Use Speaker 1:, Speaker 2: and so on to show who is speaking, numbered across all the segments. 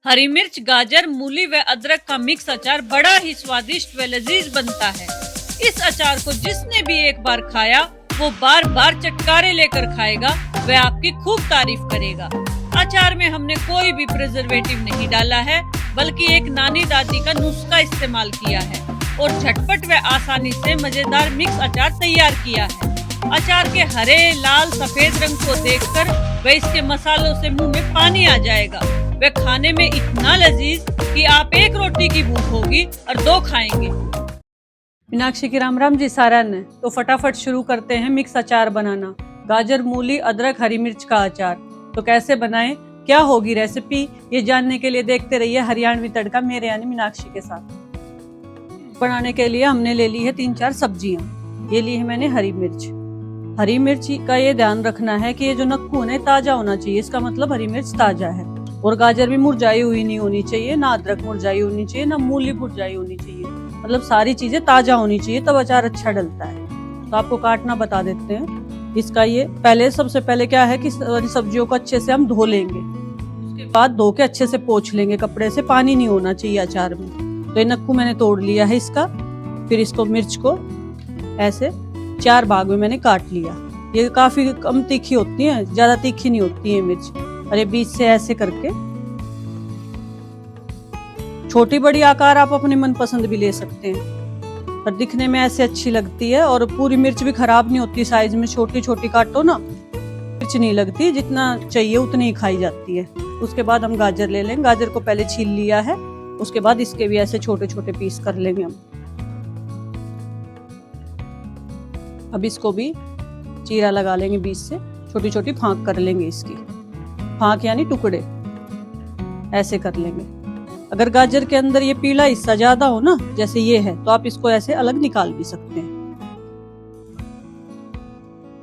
Speaker 1: हरी मिर्च, गाजर, मूली व अदरक का मिक्स अचार बड़ा ही स्वादिष्ट व लजीज बनता है। इस अचार को जिसने भी एक बार खाया वो बार बार चटकारे लेकर खाएगा व आपकी खूब तारीफ करेगा। अचार में हमने कोई भी प्रिजर्वेटिव नहीं डाला है, बल्कि एक नानी दादी का नुस्खा इस्तेमाल किया है और झटपट व आसानी से मजेदार मिक्स अचार तैयार किया है। अचार के हरे, लाल, सफेद रंग को देखकर व इसके मसालों से मुंह में पानी आ जाएगा। वह खाने में इतना लजीज कि आप एक रोटी की भूख होगी और दो खाएंगे। मीनाक्षी की राम राम जी सारा ने। तो फटाफट शुरू करते हैं मिक्स अचार बनाना। गाजर, मूली, अदरक, हरी मिर्च का अचार तो कैसे बनाएं, क्या होगी रेसिपी, ये जानने के लिए देखते रहिए हरियाणवी तड़का मेरे यानी मीनाक्षी के साथ। बनाने के लिए हमने ले ली है 3-4 सब्जियां। ये ली है मैंने हरी मिर्च। हरी मिर्च का ये ध्यान रखना है कि ये जो नक्कू है ताजा होना चाहिए, इसका मतलब हरी मिर्च ताजा है। और गाजर भी मुरझाई हुई नहीं होनी चाहिए, ना अदरक मुरझाई होनी चाहिए, ना मूली मुरझाई होनी चाहिए। मतलब सारी चीजें ताजा होनी चाहिए, तब अचार अच्छा डलता है। तो आपको काटना बता देते हैं। इसका ये पहले सबसे पहले क्या है कि सारी सब्जियों को अच्छे से हम धो लेंगे। उसके बाद धो के अच्छे से पोंछ लेंगे कपड़े से, पानी नहीं होना चाहिए अचार में। तो ये नक्कू मैंने तोड़ लिया है इसका। फिर इसको मिर्च को ऐसे 4 भाग में मैंने काट लिया। ये काफी कम तीखी होती है, ज्यादा तीखी नहीं होती है मिर्च। और ये बीच से ऐसे करके छोटी बड़ी आकार आप अपने मन पसंद भी ले सकते हैं, पर दिखने में ऐसे अच्छी लगती है। और पूरी मिर्च भी खराब नहीं होती, साइज में छोटी छोटी काटो ना, मिर्च नहीं लगती, जितना चाहिए उतनी ही खाई जाती है। उसके बाद हम गाजर ले लेंगे। गाजर को पहले छील लिया है, उसके बाद इसके भी ऐसे छोटे छोटे पीस कर लेंगे हम। अब इसको भी चीरा लगा लेंगे, बीच से छोटी छोटी फांक कर लेंगे। इसकी फांक यानी टुकड़े ऐसे कर लेंगे। अगर गाजर के अंदर ये पीला हिस्सा ज्यादा हो ना, जैसे ये है, तो आप इसको ऐसे अलग निकाल भी सकते हैं।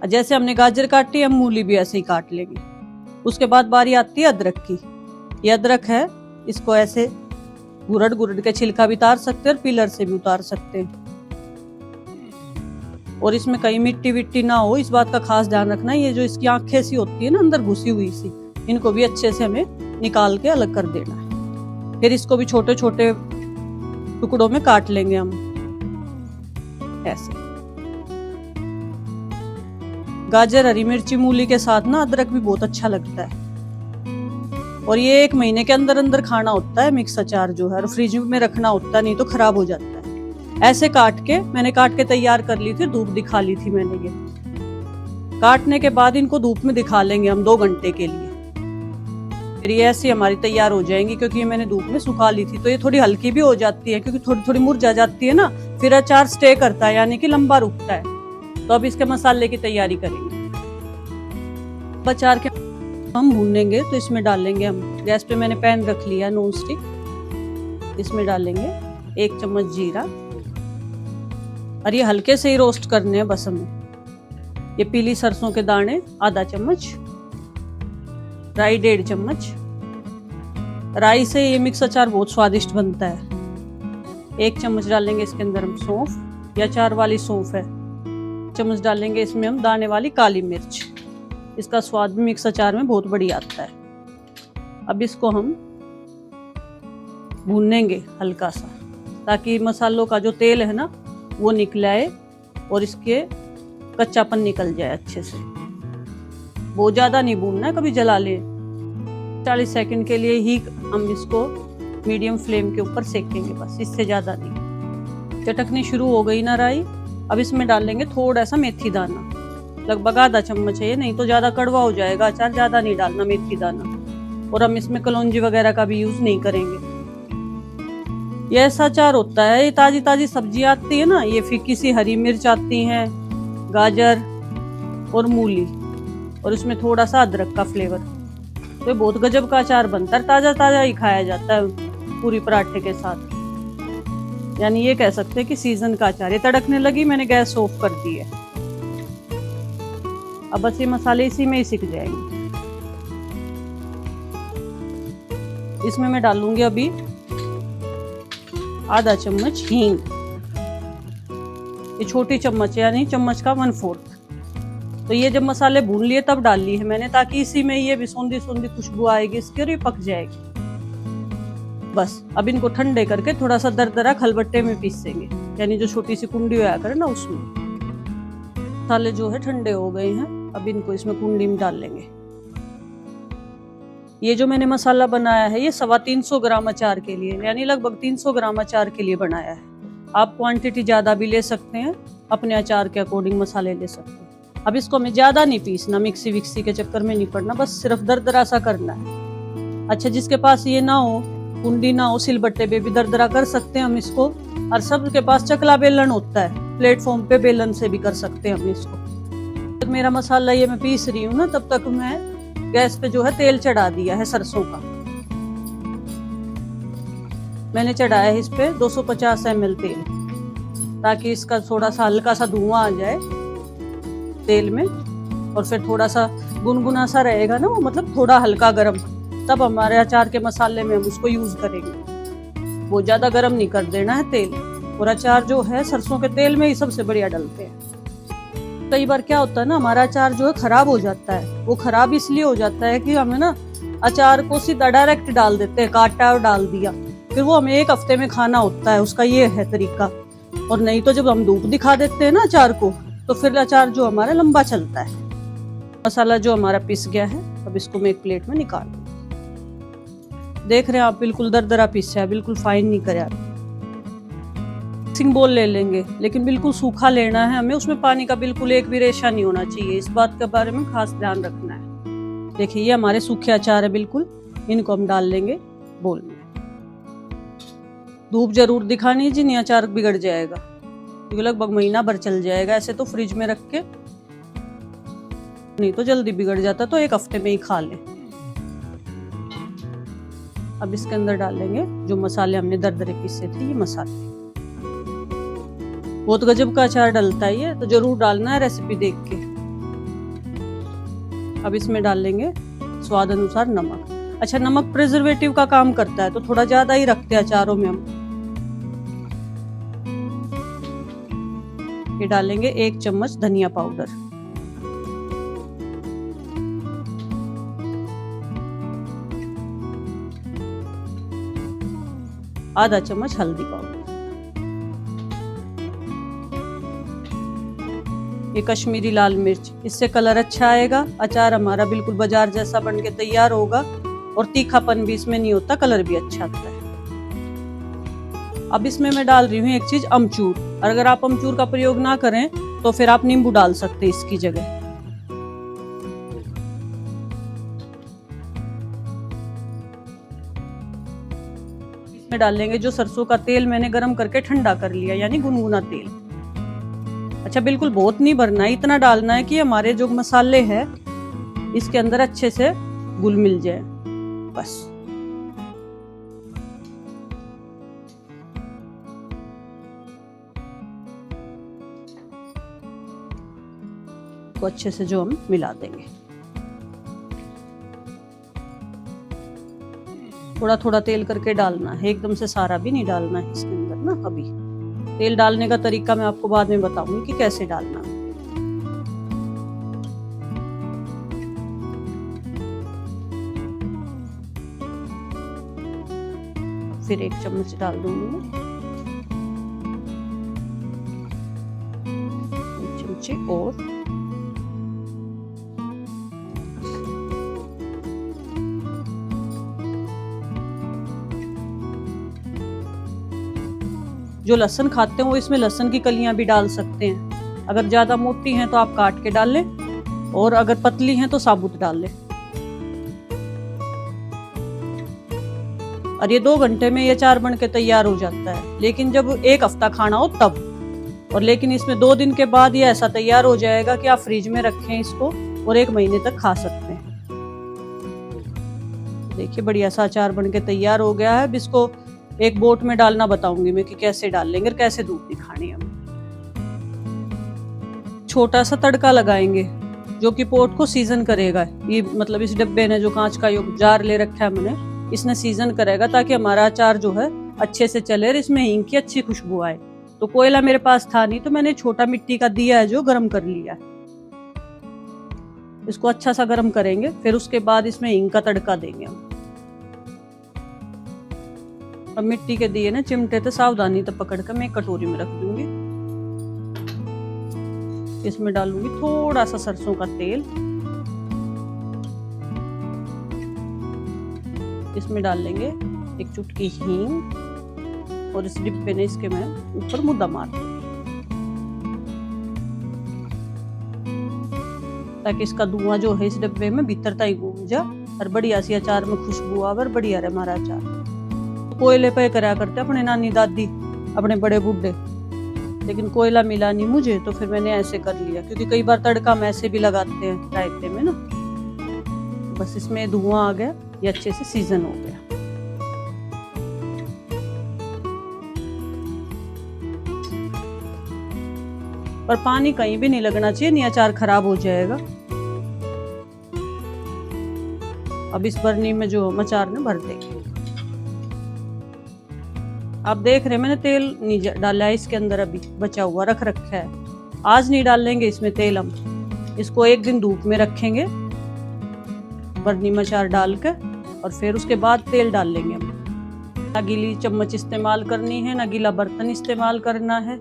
Speaker 1: जैसे हमने गाजर काटी, हम मूली भी ऐसे ही काट लेंगे। उसके बाद बारी आती है अदरक की। ये अदरक है, इसको ऐसे गुरड़ गुरड़ के छिलका भी उतार सकते हैं और पीलर से भी उतार सकते हैं। और इसमें कहीं मिट्टी विट्टी ना हो, इस बात का खास ध्यान रखना। ये जो इसकी आंखें सी होती है ना अंदर घुसी हुई सी, इनको भी अच्छे से हमें निकाल के अलग कर देना है। फिर इसको भी छोटे छोटे टुकड़ों में काट लेंगे हम ऐसे। गाजर, हरी मिर्ची, मूली के साथ ना अदरक भी बहुत अच्छा लगता है। और ये 1 महीने के अंदर अंदर खाना होता है मिक्स अचार जो है, और फ्रिज में रखना होता, नहीं तो खराब हो जाता है। ऐसे मैंने काट के तैयार कर ली थी, धूप दिखा ली थी मैंने। ये काटने के बाद इनको धूप में दिखा लेंगे हम 2 घंटे के लिए। फिर ये ऐसी हमारी तैयार हो जाएंगी, क्योंकि ये मैंने धूप में सुखा ली थी। तो ये थोड़ी हल्की भी हो जाती है, क्योंकि थोड़ी थोड़ी मुरझा जाती है ना, फिर अचार स्टे करता है, यानी कि लंबा रुकता है। तो अब इसके मसाले की तैयारी करेंगे। अचार के हम भूनेंगे, तो इसमें डालेंगे हम, गैस पे मैंने पैन रख लिया नॉन स्टिक। इसमें डालेंगे 1 चम्मच जीरा, और ये हल्के से ही रोस्ट करने हैं बस हमें। ये पीली सरसों के दाने आधा चम्मच, राई 1.5 चम्मच। राई से ये मिक्स अचार बहुत स्वादिष्ट बनता है। 1 चम्मच डालेंगे इसके अंदर हम सौंफ, या अचार वाली सौंफ है। चम्मच डालेंगे इसमें हम दाने वाली काली मिर्च। इसका स्वाद भी मिक्स अचार में बहुत बढ़िया आता है। अब इसको हम भूनेंगे हल्का सा, ताकि मसालों का जो तेल है ना वो निकल आए और इसके कच्चापन निकल जाए अच्छे से। बहुत ज्यादा नहीं भूनना है, कभी जला ले। 40 सेकंड के लिए ही हम इसको मीडियम फ्लेम के ऊपर सेकेंगे, बस, इससे ज्यादा नहीं। चटकनी शुरू हो गई ना राई। अब इसमें डाल लेंगे थोड़ा सा मेथी दाना, लगभग आधा चम्मच है ये, नहीं तो ज्यादा कड़वा हो जाएगा अचार। ज्यादा नहीं डालना मेथी दाना। और हम इसमें कलौंजी वगैरह का भी यूज नहीं करेंगे। ये ऐसा अचार होता है, ये ताजी ताजी सब्जी आती है ना, ये फीकी सी हरी मिर्च आती है, गाजर और मूली, और इसमें थोड़ा सा अदरक का फ्लेवर। तो बहुत गजब का अचार बनता है। ताजा ताजा ही खाया जाता है पूरी पराठे के साथ, यानी ये कह सकते हैं कि सीजन का अचार। ये तड़कने लगी, मैंने गैस ऑफ कर दी है। अब बस ये मसाले इसी में ही सिक जाएंगे। इसमें मैं डालूंगी अभी आधा चम्मच हींग। ये छोटी चम्मच, यानी चम्मच का 1/4। तो ये जब मसाले भून लिए तब डाल ली है मैंने, ताकि इसी में ये भी सौंधी सौंधी खुशबू आएगी इसकी और ये पक जाएगी।
Speaker 2: बस अब इनको ठंडे करके थोड़ा सा दरदरा खलबट्टे में पीसेंगे, यानी जो छोटी सी कुंडी होया करे ना उसमें। मसाले जो है ठंडे हो गए हैं, अब इनको इसमें कुंडी में डाल लेंगे। ये जो मैंने मसाला बनाया है ये 350 ग्राम अचार के लिए, यानी लगभग 300 ग्राम अचार के लिए बनाया है। आप क्वांटिटी ज्यादा भी ले सकते हैं, अपने अचार के अकॉर्डिंग मसाले ले सकते हैं। अब इसको हमें ज्यादा नहीं पीसना, मिक्सी विक्सी के चक्कर में नहीं पड़ना, बस सिर्फ दरदरा सा करना है। अच्छा, जिसके पास ये ना हो, कुंडी ना हो, सिलबट्टे पे भी दरदरा कर सकते हैं हम इसको। और सबके पास चकला बेलन होता है, प्लेटफॉर्म पे बेलन से भी कर सकते हैं हम इसको। तो मेरा मसाला ये मैं पीस रही हूँ ना, तब तक मैं गैस पे जो है तेल चढ़ा दिया है सरसों का। मैंने चढ़ाया है इस पे 250 ml तेल, ताकि इसका थोड़ा सा हल्का सा धुआं आ जाए तेल में, और फिर थोड़ा सा गुनगुना सा रहेगा ना वो, मतलब थोड़ा हल्का गरम, तब हमारे अचार के मसाले में हम उसको यूज करेंगे। वो ज्यादा गरम नहीं कर देना है तेल। और अचार जो है सरसों के तेल में ही सबसे बढ़िया डलते हैं। कई बार क्या होता है ना, हमारा अचार जो है खराब हो जाता है। वो खराब इसलिए हो जाता है कि हमें ना अचार को सीधा डायरेक्ट डाल देते हैं, काटा और डाल दिया, फिर वो हमें 1 हफ्ते में खाना होता है, उसका ये है तरीका। और नहीं तो जब हम धूप दिखा देते हैं ना अचार को, तो फिर अचार जो हमारा लंबा चलता है। मसाला जो हमारा पिस गया है, अब इसको मैं एक प्लेट में निकाल लूँ। देख रहे हैं आप, बिल्कुल दरदरा पिसा है, बिल्कुल फाइन नहीं कराया। मिक्सिंग बोल ले लेंगे, लेकिन बिल्कुल सूखा लेना है हमें, उसमें पानी का बिल्कुल एक भी रेशा नहीं होना चाहिए। इस बात के बारे में खास ध्यान रखना है। देखिए ये हमारे सूखे अचार है बिल्कुल, इनको हम डाल लेंगे बोल में। धूप जरूर दिखानी जी, नहीं अचार बिगड़ जाएगा, क्योंकि लगभग महीना भर चल जाएगा ऐसे तो फ्रिज में रख के, नहीं तो जल्दी बिगड़ जाता, तो 1 हफ्ते में ही खा ले। अब इसके अंदर डाल लेंगे जो मसाले हमने दरदरे पीसे थे, ये मसाले। बहुत गजब का अचार डलता है ये, तो जरूर डालना है रेसिपी देख के। अब इसमें डाल लेंगे स्वाद अनुसार नमक। अच्छा, नमक प्रिजर्वेटिव का काम करता है, तो थोड़ा ज्यादा ही रखते हैं अचारों में हम। ये डालेंगे 1 चम्मच धनिया पाउडर, आधा चम्मच हल्दी पाउडर। ये कश्मीरी लाल मिर्च, इससे कलर अच्छा आएगा, अचार हमारा बिल्कुल बाजार जैसा बन के तैयार होगा, और तीखापन भी इसमें नहीं होता, कलर भी अच्छा आता है। अब इसमें मैं डाल रही हूँ एक चीज, अमचूर। और अगर आप अमचूर का प्रयोग ना करें तो फिर आप नींबू डाल सकते हैं इसकी जगह। इसमें डाल लेंगे जो सरसों का तेल मैंने गरम करके ठंडा कर लिया, यानी गुनगुना तेल। अच्छा, बिल्कुल बहुत नहीं भरना है, इतना डालना है कि हमारे जो मसाले हैं इसके अंदर अच्छे से घुल मिल जाए, बस। को अच्छे से जो हम मिला देंगे। थोड़ा थोड़ा तेल करके डालना है, एकदम से सारा भी नहीं डालना है इसके अंदर ना। अभी तेल डालने का तरीका मैं आपको बाद में बताऊंगी कि कैसे डालना है। फिर 1 चम्मच डाल दूंगी मैं, 1 चमचे और। जो लहसुन खाते हैं वो इसमें लहसुन की कलियां भी डाल सकते हैं। अगर ज्यादा मोटी हैं तो आप काट के डाल लें, और अगर पतली हैं तो साबुत डाल लें। और ये 2 घंटे में ये अचार बन के तैयार हो जाता है, लेकिन जब 1 हफ्ता खाना हो तब। और लेकिन इसमें 2 दिन के बाद ये ऐसा तैयार हो जाएगा कि आप फ्रिज में रखें इसको, और 1 महीने तक खा सकते हैं। देखिए बढ़िया सा अचार बन के तैयार हो गया है। अब इसको एक बोट में डालना बताऊंगी मैं कि कैसे डाल लेंगे और कैसे धूप दिखानी है। छोटा सा तड़का लगाएंगे जो कि पोट को सीजन करेगा। ये मतलब इस डब्बे ने जो कांच का जार ले रखा है मैंने, इसने सीजन करेगा ताकि हमारा अचार जो है अच्छे से चले और इसमें हींग की अच्छी खुशबू आए। तो कोयला मेरे पास था नहीं, तो मैंने छोटा मिट्टी का दिया है जो गर्म कर लिया है। इसको अच्छा सा गर्म करेंगे, फिर उसके बाद इसमें हींग का तड़का देंगे हम। अब मिट्टी के दिए ना चिमटे तो सावधानी तो पकड़ कर मैं कटोरी में रख दूंगी। इसमें डालूंगी थोड़ा सा सरसों का तेल। इसमें डाल लेंगे एक चुटकी हींग और इस डिब्बे ने इसके मैं ऊपर मुद्दा मार दूंगी ताकि इसका धुआं जो है इस डिब्बे में भीतर तक घूम जा और बढ़िया सी अचार में खुशबू आवर बढ़िया रहे हमारा अचार। कोयले पे करा करते अपने नानी दादी अपने बड़े बूढ़े, लेकिन कोयला मिला नहीं मुझे तो फिर मैंने ऐसे कर लिया, क्योंकि कई बार तड़का हम ऐसे भी लगाते हैं रायते में ना। बस इसमें धुआं आ गया, ये अच्छे से सीजन हो गया। पर पानी कहीं भी नहीं लगना चाहिए, नहीं अचार खराब हो जाएगा। अब इस बर्नी में जो हम अचार ने भर देंगे। आप देख रहे हैं मैंने तेल नहीं डाला है इसके अंदर, अभी बचा हुआ रख रखा है। आज नहीं डालेंगे इसमें तेल, हम इसको एक दिन धूप में रखेंगे बर्नी में अचार डालकर और फिर उसके बाद तेल डाल लेंगे हम। ना गीली चम्मच इस्तेमाल करनी है, ना गीला बर्तन इस्तेमाल करना है,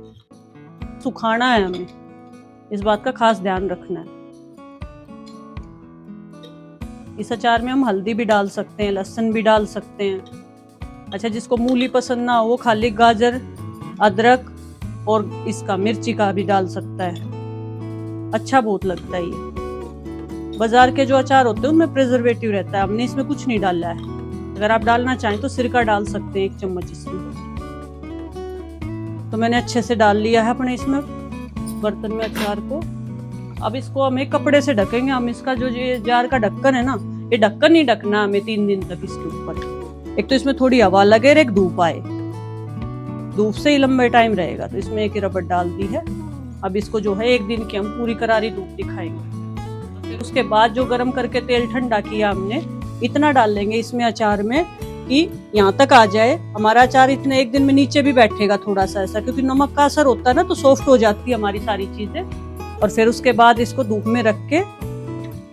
Speaker 2: सुखाना है हमें, इस बात का खास ध्यान रखना है। इस अचार में हम हल्दी भी डाल सकते हैं, लहसुन भी डाल सकते हैं। अच्छा, जिसको मूली पसंद ना हो वो खाली गाजर, अदरक और इसका मिर्ची का भी डाल सकता है, अच्छा बहुत लगता है ये। बाजार के जो अचार होते हैं उनमें प्रिजर्वेटिव रहता है, हमने इसमें कुछ नहीं डाला है। अगर आप डालना चाहें तो सिरका डाल सकते हैं 1 चम्मच इसमें। तो मैंने अच्छे से डाल लिया है अपने इसमें बर्तन में अचार को। अब इसको हम एक कपड़े से ढकेंगे। हम इसका जो ये जार का ढक्कन है ना, ये ढक्कन नहीं ढकना हमें 3 दिन तक इसके ऊपर। एक तो इसमें थोड़ी हवा लगे और एक धूप आए, धूप से ही लंबे टाइम रहेगा। तो इसमें एक रबड़ डाल दी है। अब इसको जो है 1 दिन की हम पूरी करारी धूप दिखाएंगे। फिर उसके बाद जो गर्म करके तेल ठंडा किया हमने, इतना डाल लेंगे इसमें अचार में कि यहाँ तक आ जाए। हमारा अचार इतने 1 दिन में नीचे भी बैठेगा थोड़ा सा ऐसा, क्योंकि नमक का असर होता है ना, तो सॉफ्ट हो जाती है हमारी सारी चीजें। और फिर उसके बाद इसको धूप में रख के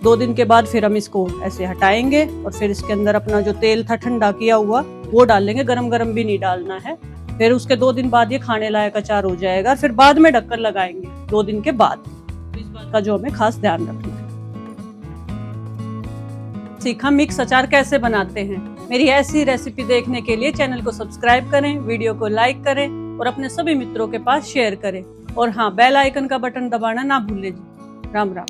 Speaker 2: 2 दिन के बाद फिर हम इसको ऐसे हटाएंगे और फिर इसके अंदर अपना जो तेल था ठंडा किया हुआ वो डाल लेंगे। गरम गरम भी नहीं डालना है। फिर उसके 2 दिन बाद ये खाने लायक अचार हो जाएगा। फिर बाद में ढक्कन लगाएंगे 2 दिन के बाद। इस बात का जो हमें खास ध्यान रखना है। सीखा मिक्स अचार कैसे बनाते हैं। मेरी ऐसी रेसिपी देखने के लिए चैनल को सब्सक्राइब करें, वीडियो को लाइक करें और अपने सभी मित्रों के पास शेयर करें। और हाँ, बेल आइकन का बटन दबाना ना भूलें जी। राम राम।